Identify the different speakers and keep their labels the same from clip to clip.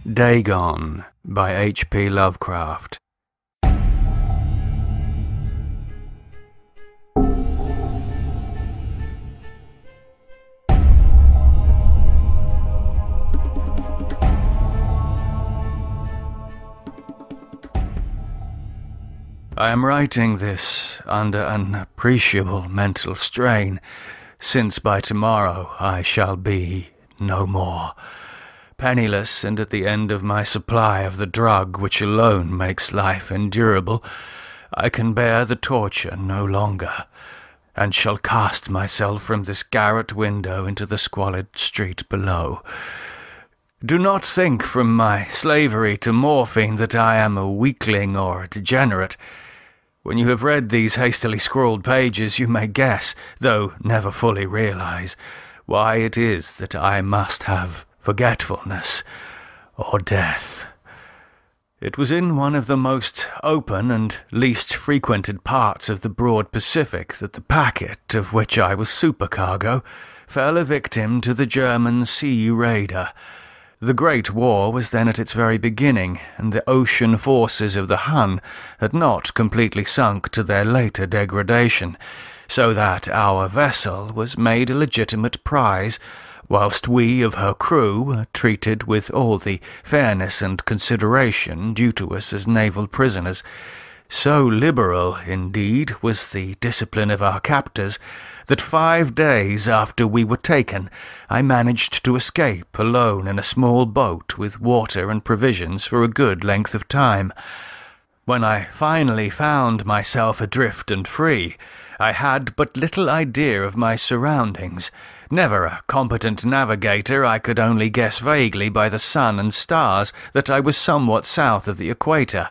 Speaker 1: Dagon by H.P. Lovecraft. I am writing this under an appreciable mental strain, since by tomorrow I shall be no more. Penniless and at the end of my supply of the drug which alone makes life endurable, I can bear the torture no longer, and shall cast myself from this garret window into the squalid street below. Do not think from my slavery to morphine that I am a weakling or a degenerate. When you have read these hastily scrawled pages, you may guess, though never fully realize, why it is that I must have forgetfulness or death. It was in one of the most open and least frequented parts of the broad Pacific that the packet, of which I was supercargo, fell a victim to the German sea raider. The Great War was then at its very beginning, and the ocean forces of the Hun had not completely sunk to their later degradation, so that our vessel was made a legitimate prize, whilst we of her crew were treated with all the fairness and consideration due to us as naval prisoners. So liberal, indeed, was the discipline of our captors, that 5 days after we were taken, I managed to escape alone in a small boat with water and provisions for a good length of time. When I finally found myself adrift and free, I had but little idea of my surroundings. Never a competent navigator, I could only guess vaguely by the sun and stars that I was somewhat south of the equator.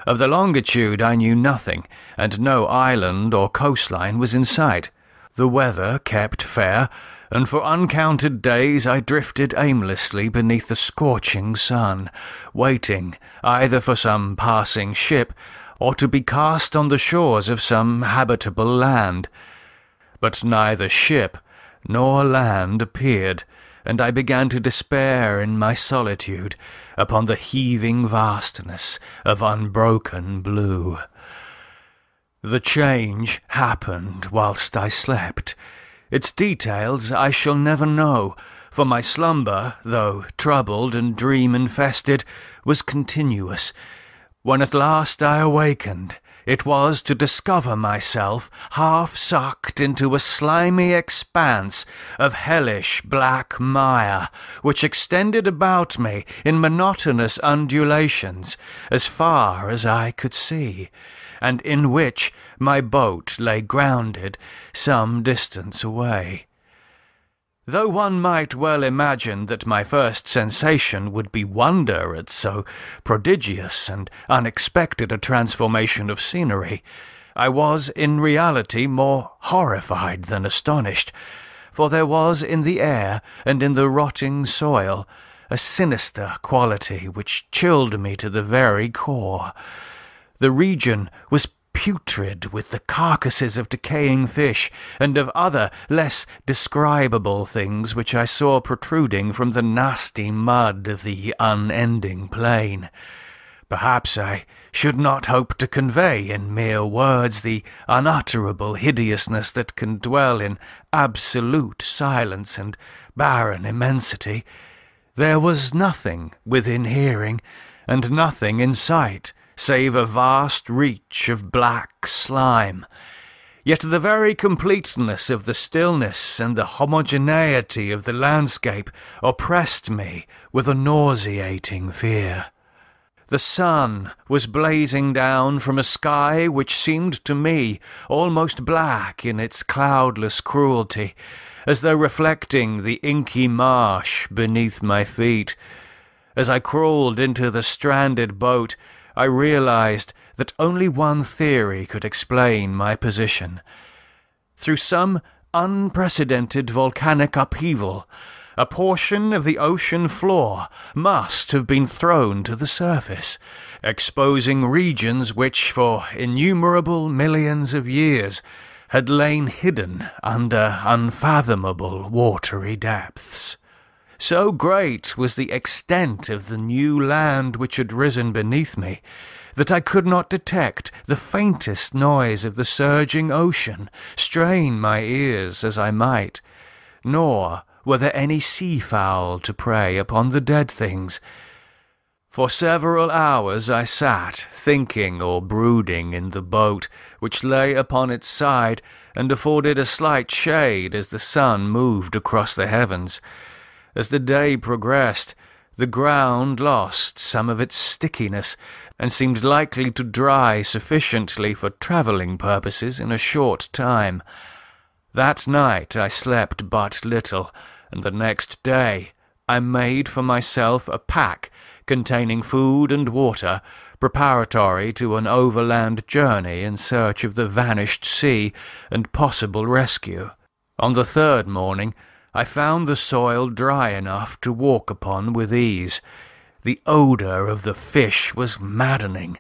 Speaker 1: Of the longitude I knew nothing, and no island or coastline was in sight. The weather kept fair, and for uncounted days I drifted aimlessly beneath the scorching sun, waiting either for some passing ship or to be cast on the shores of some habitable land. But neither ship nor land appeared, and I began to despair in my solitude upon the heaving vastness of unbroken blue. The change happened whilst I slept. Its details I shall never know, for my slumber, though troubled and dream-infested, was continuous. When at last I awakened, it was to discover myself half-sucked into a slimy expanse of hellish black mire, which extended about me in monotonous undulations as far as I could see, and in which my boat lay grounded some distance away. Though one might well imagine that my first sensation would be wonder at so prodigious and unexpected a transformation of scenery, I was in reality more horrified than astonished, for there was in the air and in the rotting soil a sinister quality which chilled me to the very core. The region was putrid with the carcasses of decaying fish and of other less describable things which I saw protruding from the nasty mud of the unending plain. Perhaps I should not hope to convey in mere words the unutterable hideousness that can dwell in absolute silence and barren immensity. There was nothing within hearing, and nothing in sight, save a vast reach of black slime. Yet the very completeness of the stillness and the homogeneity of the landscape oppressed me with a nauseating fear. The sun was blazing down from a sky which seemed to me almost black in its cloudless cruelty, as though reflecting the inky marsh beneath my feet. As I crawled into the stranded boat, I realized that only one theory could explain my position. Through some unprecedented volcanic upheaval, a portion of the ocean floor must have been thrown to the surface, exposing regions which for innumerable millions of years had lain hidden under unfathomable watery depths. So great was the extent of the new land which had risen beneath me, that I could not detect the faintest noise of the surging ocean, strain my ears as I might, nor were there any sea-fowl to prey upon the dead things. For several hours I sat, thinking or brooding in the boat, which lay upon its side and afforded a slight shade as the sun moved across the heavens. As the day progressed, the ground lost some of its stickiness and seemed likely to dry sufficiently for travelling purposes in a short time. That night I slept but little, and the next day I made for myself a pack containing food and water, preparatory to an overland journey in search of the vanished sea and possible rescue. On the third morning, I found the soil dry enough to walk upon with ease. The odour of the fish was maddening,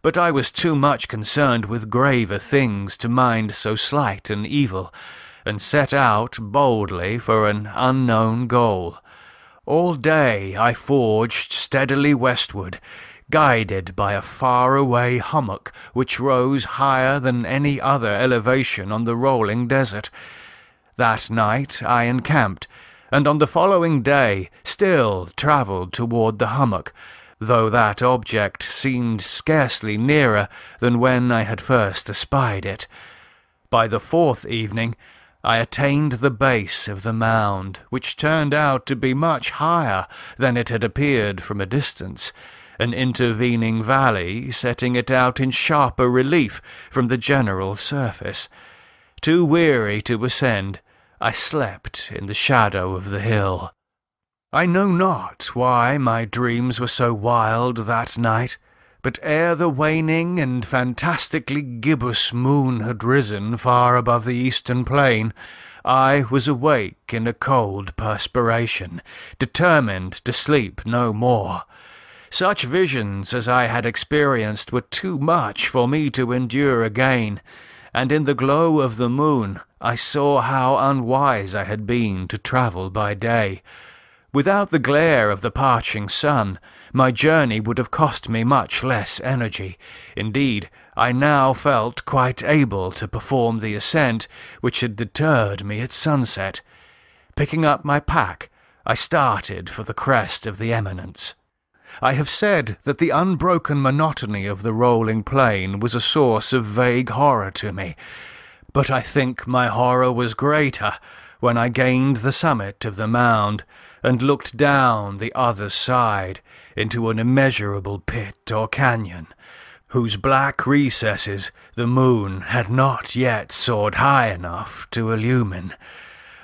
Speaker 1: but I was too much concerned with graver things to mind so slight an evil, and set out boldly for an unknown goal. All day I forged steadily westward, guided by a far-away hummock which rose higher than any other elevation on the rolling desert. That night I encamped, and on the following day still travelled toward the hummock, though that object seemed scarcely nearer than when I had first espied it. By the fourth evening I attained the base of the mound, which turned out to be much higher than it had appeared from a distance, an intervening valley setting it out in sharper relief from the general surface. Too weary to ascend, I slept in the shadow of the hill. I know not why my dreams were so wild that night, but ere the waning and fantastically gibbous moon had risen far above the eastern plain, I was awake in a cold perspiration, determined to sleep no more. Such visions as I had experienced were too much for me to endure again, and in the glow of the moon I saw how unwise I had been to travel by day. Without the glare of the parching sun, my journey would have cost me much less energy. Indeed, I now felt quite able to perform the ascent which had deterred me at sunset. Picking up my pack, I started for the crest of the eminence. I have said that the unbroken monotony of the rolling plain was a source of vague horror to me, but I think my horror was greater when I gained the summit of the mound and looked down the other side into an immeasurable pit or canyon, whose black recesses the moon had not yet soared high enough to illumine.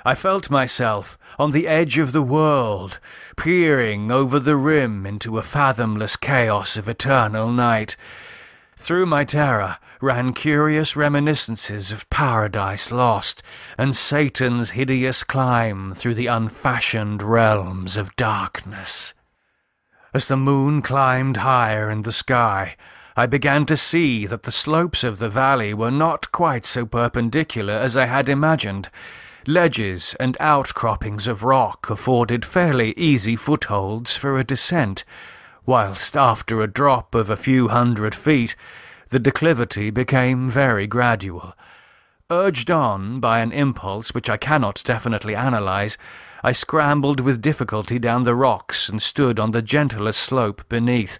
Speaker 1: I felt myself on the edge of the world, peering over the rim into a fathomless chaos of eternal night. Through my terror ran curious reminiscences of Paradise Lost and Satan's hideous climb through the unfashioned realms of darkness. As the moon climbed higher in the sky, I began to see that the slopes of the valley were not quite so perpendicular as I had imagined. Ledges and outcroppings of rock afforded fairly easy footholds for a descent, whilst after a drop of a few hundred feet, the declivity became very gradual. Urged on by an impulse which I cannot definitely analyze, I scrambled with difficulty down the rocks and stood on the gentlest slope beneath,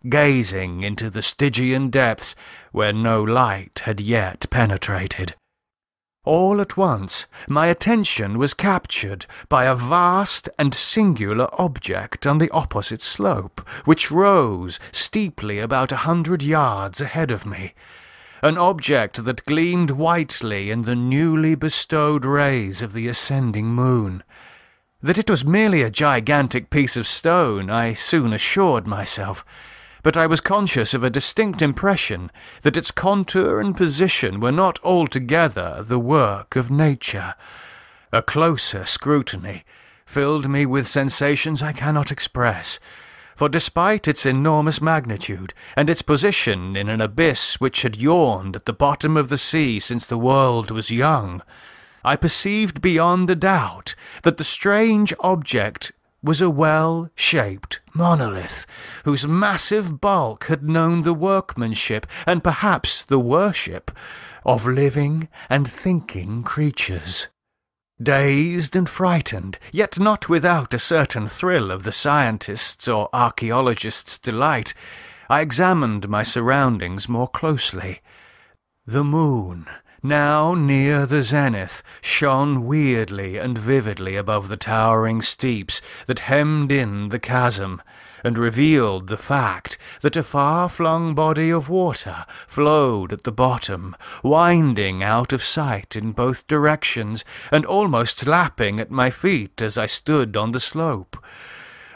Speaker 1: gazing into the Stygian depths where no light had yet penetrated. All at once, my attention was captured by a vast and singular object on the opposite slope, which rose steeply about 100 yards ahead of me. An object that gleamed whitely in the newly bestowed rays of the ascending moon. That it was merely a gigantic piece of stone, I soon assured myself, but I was conscious of a distinct impression that its contour and position were not altogether the work of nature. A closer scrutiny filled me with sensations I cannot express, for despite its enormous magnitude and its position in an abyss which had yawned at the bottom of the sea since the world was young, I perceived beyond a doubt that the strange object was a well-shaped monolith, whose massive bulk had known the workmanship and perhaps the worship of living and thinking creatures. Dazed and frightened, yet not without a certain thrill of the scientist's or archaeologist's delight, I examined my surroundings more closely. The moon, now near the zenith, shone weirdly and vividly above the towering steeps that hemmed in the chasm, and revealed the fact that a far-flung body of water flowed at the bottom, winding out of sight in both directions and almost lapping at my feet as I stood on the slope.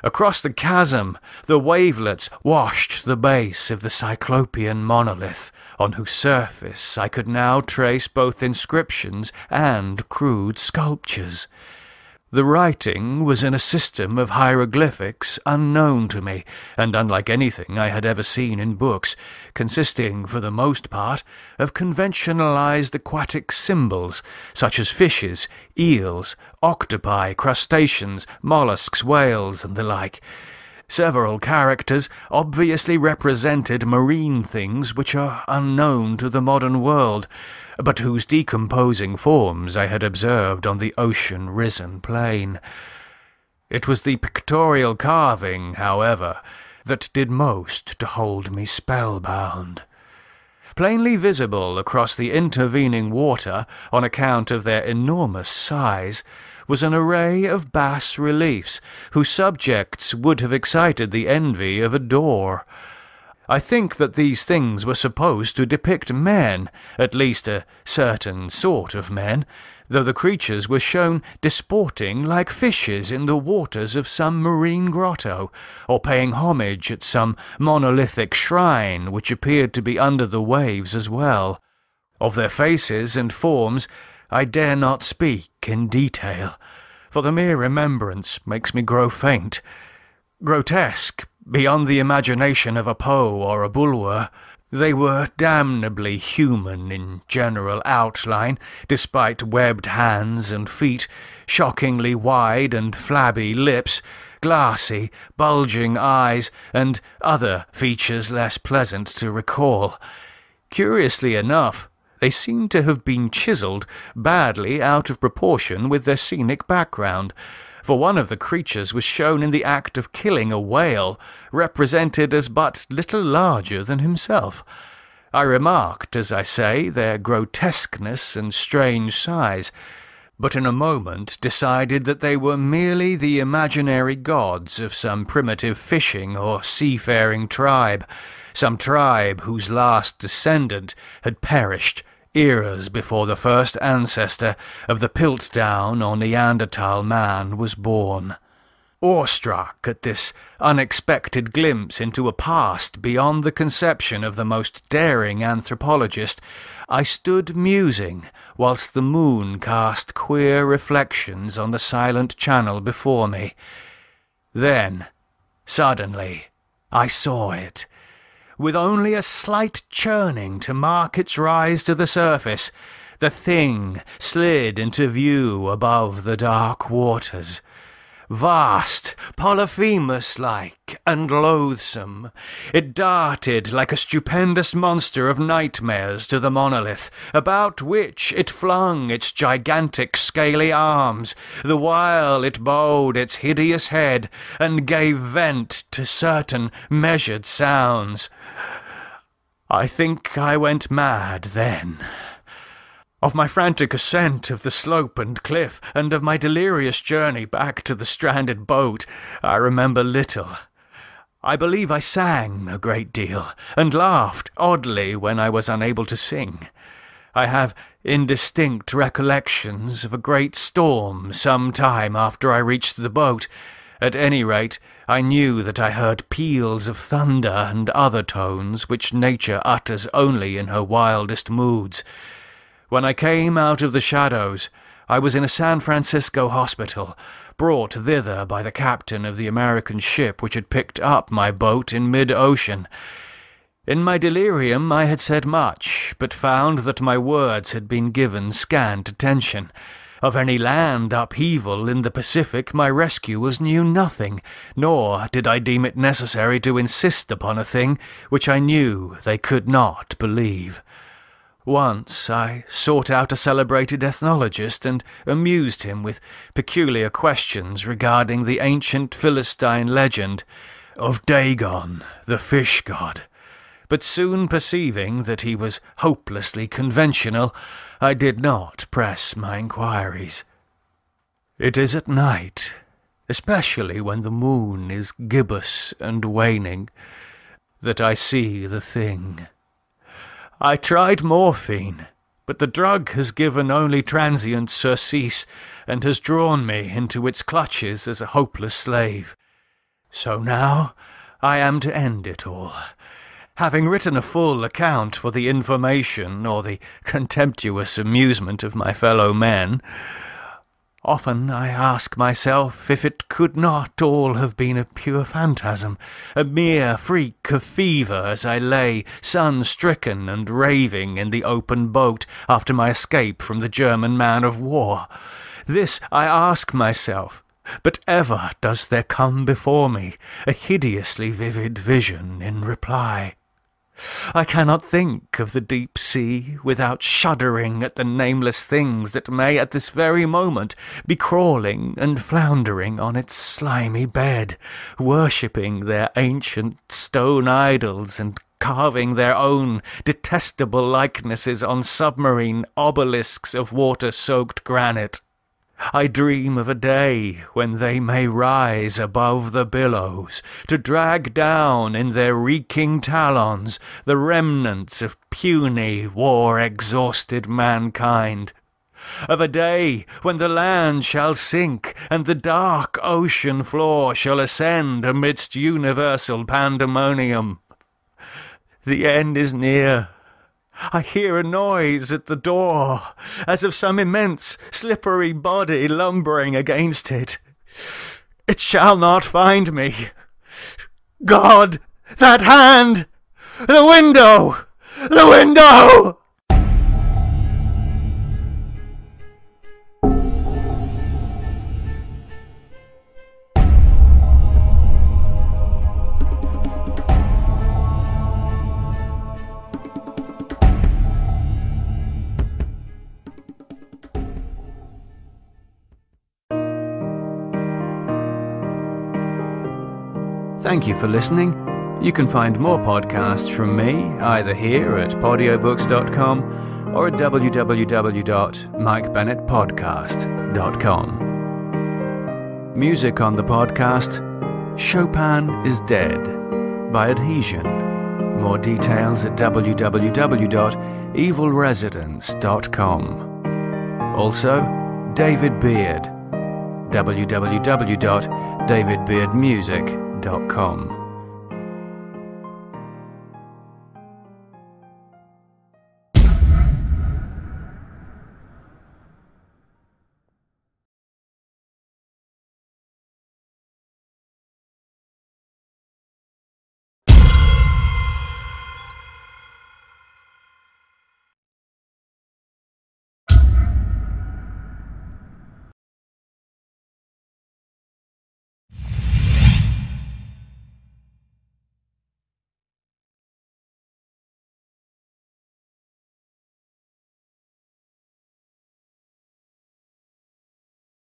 Speaker 1: Across the chasm, the wavelets washed the base of the Cyclopean monolith, on whose surface I could now trace both inscriptions and crude sculptures. The writing was in a system of hieroglyphics unknown to me, and unlike anything I had ever seen in books, consisting, for the most part, of conventionalized aquatic symbols, such as fishes, eels, octopi, crustaceans, mollusks, whales, and the like. Several characters obviously represented marine things which are unknown to the modern world, but whose decomposing forms I had observed on the ocean-risen plain. It was the pictorial carving, however, that did most to hold me spellbound. Plainly visible across the intervening water, on account of their enormous size, was an array of bas-reliefs, whose subjects would have excited the envy of a Dor. I think that these things were supposed to depict men, at least a certain sort of men, though the creatures were shown disporting like fishes in the waters of some marine grotto, or paying homage at some monolithic shrine which appeared to be under the waves as well. Of their faces and forms I dare not speak in detail, for the mere remembrance makes me grow faint. Grotesque, beyond the imagination of a Poe or a Bulwer, they were damnably human in general outline, despite webbed hands and feet, shockingly wide and flabby lips, glassy, bulging eyes, and other features less pleasant to recall. Curiously enough, they seemed to have been chiselled badly out of proportion with their scenic background, for one of the creatures was shown in the act of killing a whale, represented as but little larger than himself. I remarked, as I say, their grotesqueness and strange size, but in a moment decided that they were merely the imaginary gods of some primitive fishing or seafaring tribe, some tribe whose last descendant had perished eras before the first ancestor of the Piltdown or Neanderthal man was born. Awestruck at this unexpected glimpse into a past beyond the conception of the most daring anthropologist, I stood musing whilst the moon cast queer reflections on the silent channel before me. Then, suddenly, I saw it. With only a slight churning to mark its rise to the surface, the thing slid into view above the dark waters. Vast, Polyphemus-like, and loathsome, it darted like a stupendous monster of nightmares to the monolith, about which it flung its gigantic scaly arms, the while it bowed its hideous head and gave vent to certain measured sounds. I think I went mad then. Of my frantic ascent of the slope and cliff, and of my delirious journey back to the stranded boat, I remember little. I believe I sang a great deal, and laughed oddly when I was unable to sing. I have indistinct recollections of a great storm some time after I reached the boat. At any rate, I knew that I heard peals of thunder and other tones which nature utters only in her wildest moods. When I came out of the shadows, I was in a San Francisco hospital, brought thither by the captain of the American ship which had picked up my boat in mid-ocean. In my delirium I had said much, but found that my words had been given scant attention. Of any land upheaval in the Pacific my rescuers knew nothing, nor did I deem it necessary to insist upon a thing which I knew they could not believe. Once I sought out a celebrated ethnologist and amused him with peculiar questions regarding the ancient Philistine legend of Dagon, the fish god. But soon perceiving that he was hopelessly conventional, I did not press my inquiries. It is at night, especially when the moon is gibbous and waning, that I see the thing. I tried morphine, but the drug has given only transient surcease and has drawn me into its clutches as a hopeless slave. So now I am to end it all. Having written a full account for the information or the contemptuous amusement of my fellow men, often I ask myself if it could not all have been a pure phantasm, a mere freak of fever as I lay sun-stricken and raving in the open boat after my escape from the German man-of-war. This I ask myself, but ever does there come before me a hideously vivid vision in reply. I cannot think of the deep sea without shuddering at the nameless things that may at this very moment be crawling and floundering on its slimy bed, worshipping their ancient stone idols and carving their own detestable likenesses on submarine obelisks of water-soaked granite. I dream of a day when they may rise above the billows, to drag down in their reeking talons the remnants of puny, war-exhausted mankind. Of a day when the land shall sink, and the dark ocean floor shall ascend amidst universal pandemonium. The end is near. I hear a noise at the door, as of some immense, slippery body lumbering against it. It shall not find me. God, that hand! The window! The window! Thank you for listening. You can find more podcasts from me either here at podiobooks.com or at www.mikebennettpodcast.com. Music on the podcast, Chopin is Dead by Adhesion. More details at www.evilresidence.com. Also, David Beard, www.davidbeardmusic.com.